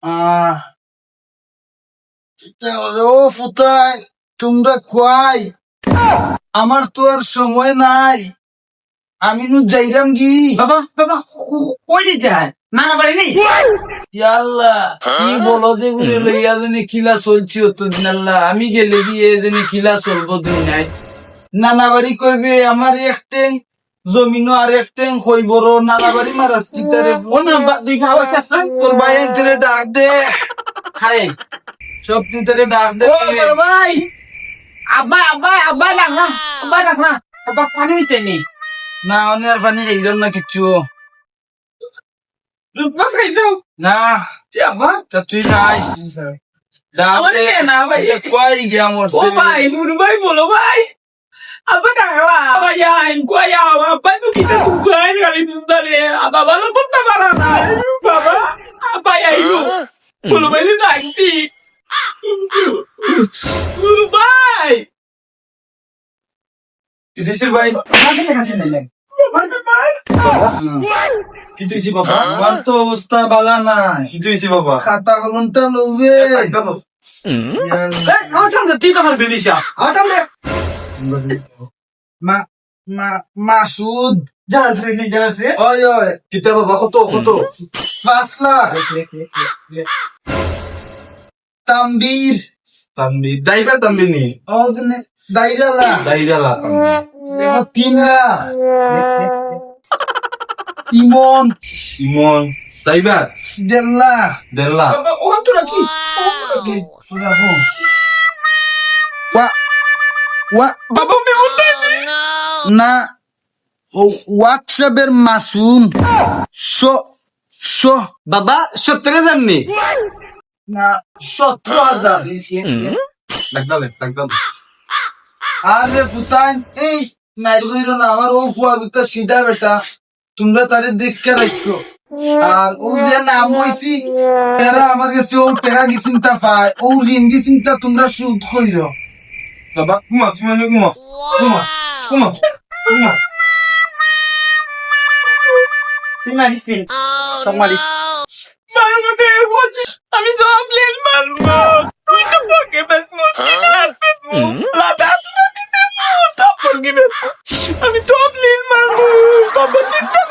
আহ ও ফুতাই তোমরা খুয়াই আমার তো আর সময় নাই আমি নু যাইরাম গি বাবা বাবা কই দিতে নানা বাড়ি নেই ইয়াল্লা কি বলো দেখুন লইয়া জানি কিলা চলছি অতদিন আল্লাহ আমি গেলে দিয়ে জানি কিলা চলবো দুই নাই নানা বাড়ি কইবে আমার একটেং জমিনও আর একটেং কইবর নানা বাড়ি মারাস কি তারে ও না দুই খাওয়া শেষ তোর ভাই তোরে ডাক দে খারে সব দিন তোরে ডাক দে ও বড় ভাই আব্বা আব্বা আব্বা ডাক না আব্বা পানি দিতে নেই না অনেক আর পানি খাইলাম না কিচ্ছু রূপা খাইলো না যে আব্বা তা তুই খাইস ডাক আমার দে না ভাই কই গিয়া মোর ও ভাই বুড়ো ভাই বলো ভাই আব্বা ডাকলা ভাই আইন কই আও আব্বা তো কিটা তু কই গালি দুদারে বাবা লো বলতে পারা না বাবা আব্বা আইলো বলো ভাই না আইতি বুড়ো ভাই কিসির ভাই আমাকে দেখাছেন না কি তুইছি বাবা আমার তো অবস্থা ভালো নাই কি তুইছি বাবা খাতা কলমটা লবে আটাম দে তুই তো আমার বিলিশা আটাম দে মা মা মাসুদ জানা ফ্রেন্ড জানা ফ্রেন্ড ওই ওই কিতা বাবা কত 5 লাখ তাম্বির তাম্বি দাইবা তাম্বি নি ওদনে দাইরালা দাইরালা দেখো 3 লাখ ইমন ইমন দাইবা 1.5 লাখ দেলা বাবা ও তো নাকি দেখো ওয়া ওয়া বাবা আমি বলতে না হোয়াটসঅ্যাপের মাসুম শো শো বাবা 70,000 নি না 17,000 লাগদালে আরে ফুতান এই মাইর কইরো না আমার ও ফুয়া গুতা সিধা বেটা তোমরা তারে দেখকে রাখছো আর ও যে নাম হইছি এরা আমার কাছে ও টাকা কি চিন্তা পায় ও ঋণ কি চিন্তা তোমরা সুদ কইরো বাবা কুমা তুই মারিস নি সব মারিস মারবো দে আমি সব লেন মারবো তুই তো পকে বাস আমি সব লেন মারবো বাবা তুই